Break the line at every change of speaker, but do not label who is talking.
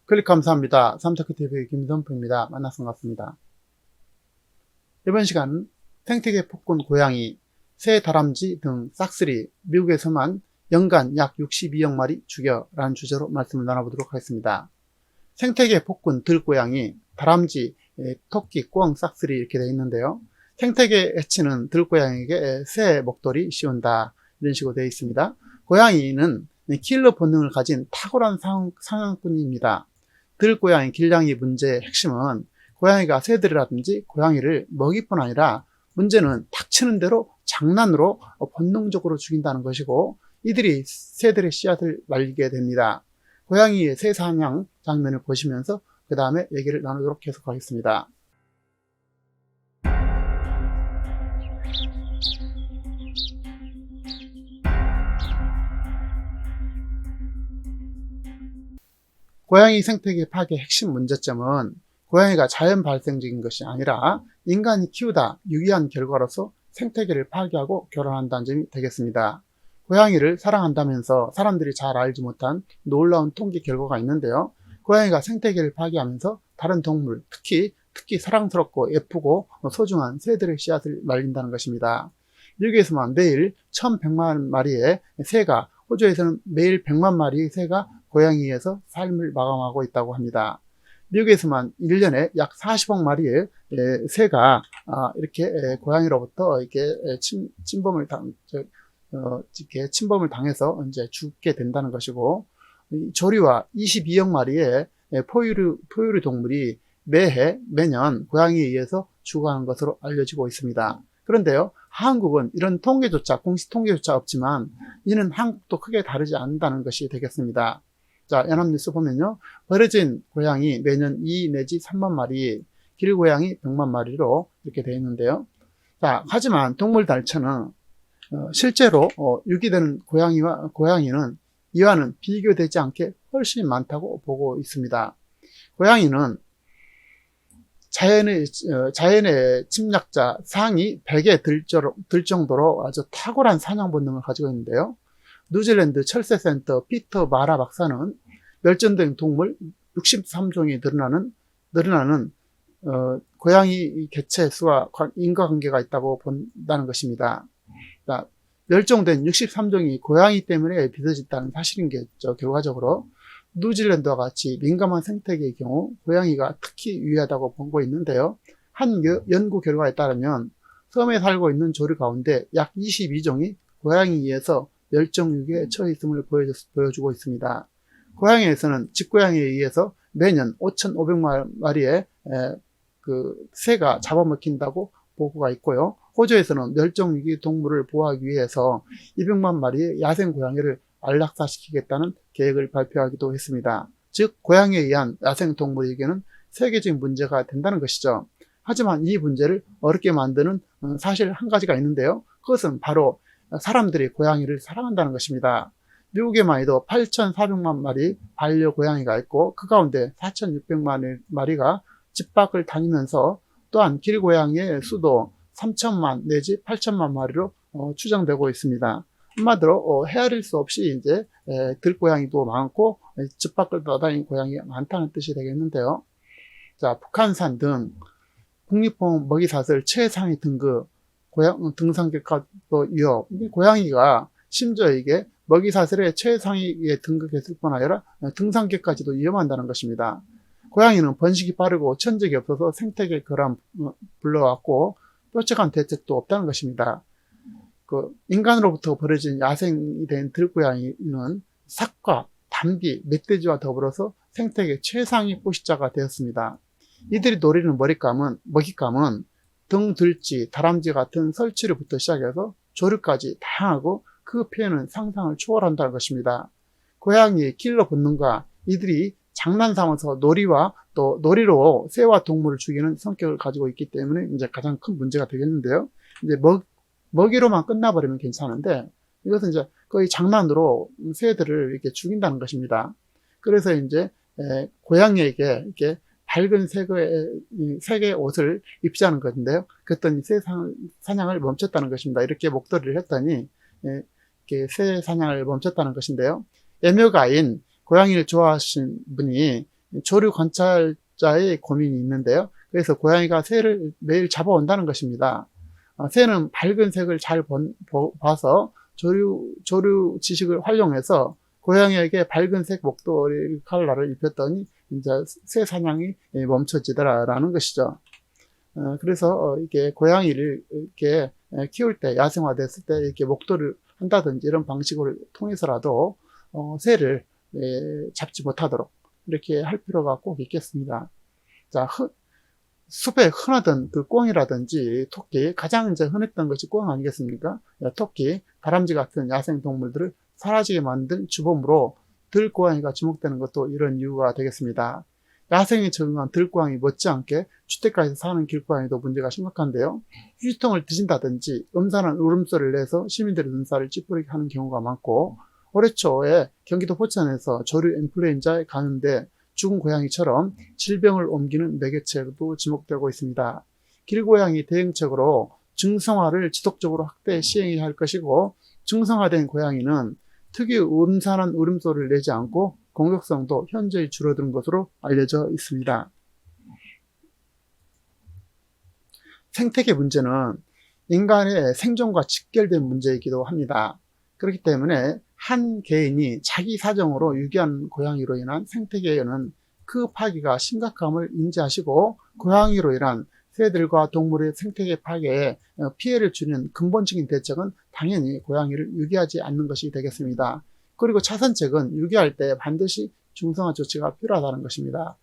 클릭 감사합니다. 삼터키TV 김선표입니다. 만나서 반갑습니다. 이번 시간은 생태계 폭군 고양이, 새 다람쥐 등 싹쓸이 미국에서만 연간 약 62억 마리 죽여 라는 주제로 말씀을 나눠보도록 하겠습니다. 생태계 폭군 들고양이, 다람쥐, 토끼, 꿩, 싹쓸이 이렇게 되어 있는데요. 생태계 해치는 들고양이에게 새 먹돌이 씌운다, 이런 식으로 되어 있습니다. 고양이는 킬러 본능을 가진 탁월한 사냥꾼입니다. 들고양이 길냥이 문제의 핵심은 고양이가 새들이라든지 고양이를 먹이뿐 아니라 문제는 닥치는 대로 장난으로 본능적으로 죽인다는 것이고, 이들이 새들의 씨앗을 말리게 됩니다. 고양이의 새 사냥 장면을 보시면서 그 다음에 얘기를 나누도록 계속하겠습니다. 고양이 생태계 파괴의 핵심 문제점은 고양이가 자연 발생적인 것이 아니라 인간이 키우다 유기한 결과로서 생태계를 파괴하고 결혼한다는 점이 되겠습니다. 고양이를 사랑한다면서 사람들이 잘 알지 못한 놀라운 통계 결과가 있는데요. 고양이가 생태계를 파괴하면서 다른 동물, 특히 사랑스럽고 예쁘고 소중한 새들의 씨앗을 말린다는 것입니다. 미국에서만 매일 1100만 마리의 새가, 호주에서는 매일 100만 마리의 새가 고양이에서 삶을 마감하고 있다고 합니다. 미국에서만 1년에 약 40억 마리의 새가 이렇게 고양이로부터 이렇게 침범을 당해서 이제 죽게 된다는 것이고, 조류와 22억 마리의 포유류 동물이 매년 고양이에 의해서 죽어가는 것으로 알려지고 있습니다. 그런데요, 한국은 이런 공식 통계조차 없지만 이는 한국도 크게 다르지 않는다는 것이 되겠습니다. 자, 연합뉴스 보면요, 버려진 고양이 매년 2 내지 3만 마리, 길고양이 100만 마리로 이렇게 되어 있는데요. 자, 하지만 동물단체는 실제로 유기되는 고양이는 이와는 비교되지 않게 훨씬 많다고 보고 있습니다. 고양이는 자연의 침략자 상위 100에 들 정도로 아주 탁월한 사냥 본능을 가지고 있는데요. 뉴질랜드 철새센터 피터 마라 박사는 멸종된 동물 63종이 늘어나는 고양이 개체 수와 인과관계가 있다고 본다는 것입니다. 그러니까 멸종된 63종이 고양이 때문에 빚어졌다는 사실이겠죠. 결과적으로 뉴질랜드와 같이 민감한 생태계의 경우 고양이가 특히 유의하다고 보고 있는데요. 한 연구 결과에 따르면 섬에 살고 있는 조류 가운데 약 22종이 고양이에 의해서 멸종 위기에 처해 있음을 보여주고 있습니다. 고양이에서는 집고양이에 의해서 매년 5,500만 마리의 새가 잡아먹힌다고 보고가 있고요. 호주에서는 멸종 위기 동물을 보호하기 위해서 200만 마리의 야생 고양이를 안락사시키겠다는 계획을 발표하기도 했습니다. 즉, 고양이에 의한 야생 동물에게는 세계적인 문제가 된다는 것이죠. 하지만 이 문제를 어렵게 만드는 사실 한 가지가 있는데요. 그것은 바로 사람들이 고양이를 사랑한다는 것입니다. 미국에만 해도 8,400만 마리 반려고양이가 있고, 그 가운데 4,600만 마리가 집 밖을 다니면서, 또한 길고양이의 수도 3천만 내지 8천만 마리로 추정되고 있습니다. 한마디로 헤아릴 수 없이 이제 들고양이도 많고 집 밖을 돌아다니는 고양이가 많다는 뜻이 되겠는데요. 자, 북한산 등 국립보호 먹이사슬 최상위 등급 등산객과도 위협. 고양이가 심지어 이게 먹이사슬의 최상위에 등극했을 뿐 아니라 등산객까지도 위험한다는 것입니다. 고양이는 번식이 빠르고 천적이 없어서 생태계 결함 불러왔고 뾰족한 대책도 없다는 것입니다. 인간으로부터 버려진 야생이 된 들고양이는 삭과 담비, 멧돼지와 더불어서 생태계 최상위 포식자가 되었습니다. 이들이 노리는 먹잇감은 등들쥐, 다람쥐 같은 설치류부터 시작해서 조류까지 다양하고 그 피해는 상상을 초월한다는 것입니다. 고양이의 킬러 본능과 이들이 장난삼아서 놀이로 새와 동물을 죽이는 성격을 가지고 있기 때문에 이제 가장 큰 문제가 되겠는데요. 이제 먹이로만 끝나버리면 괜찮은데, 이것은 이제 거의 장난으로 새들을 이렇게 죽인다는 것입니다. 그래서 이제 고양이에게 이렇게 밝은 색의 옷을 입지 않은 것인데요. 그랬더니 새 사냥을 멈췄다는 것입니다. 이렇게 목도리를 했더니 이렇게 새 사냥을 멈췄다는 것인데요. 애묘가인 고양이를 좋아하신 분이 조류 관찰자의 고민이 있는데요. 그래서 고양이가 새를 매일 잡아온다는 것입니다. 새는 밝은 색을 잘 봐서 조류 지식을 활용해서 고양이에게 밝은색 목도리 컬러를 입혔더니 이제 새 사냥이 멈춰지더라라는 것이죠. 그래서 이게 고양이를 이렇게 키울 때, 야생화됐을 때 이렇게 목도리를 한다든지 이런 방식을 통해서라도 새를 잡지 못하도록 이렇게 할 필요가 꼭 있겠습니다. 자, 숲에 흔하던 그 꿩이라든지 토끼, 가장 이제 흔했던 것이 꿩 아니겠습니까? 토끼, 다람쥐 같은 야생 동물들을 사라지게 만든 주범으로 들고양이가 지목되는 것도 이런 이유가 되겠습니다. 야생에 적응한 들고양이 못지않게 주택가에서 사는 길고양이도 문제가 심각한데요. 휴지통을 뒤진다든지 음산한 울음소리를 내서 시민들의 눈살을 찌푸리게 하는 경우가 많고, 올해 초에 경기도 포천에서 조류 인플루엔자에 감염돼 죽은 고양이처럼 질병을 옮기는 매개체로도 지목되고 있습니다. 길고양이 대응책으로 중성화를 지속적으로 확대 시행해야 할 것이고, 중성화된 고양이는 특유 음산한 울음소리를 내지 않고 공격성도 현저히 줄어든 것으로 알려져 있습니다. 생태계 문제는 인간의 생존과 직결된 문제이기도 합니다. 그렇기 때문에 한 개인이 자기 사정으로 유기한 고양이로 인한 생태계에는 그 파괴가 심각함을 인지하시고, 고양이로 인한 새들과 동물의 생태계 파괴에 피해를 주는 근본적인 대책은 당연히 고양이를 유기하지 않는 것이 되겠습니다. 그리고 차선책은 유기할 때 반드시 중성화 조치가 필요하다는 것입니다.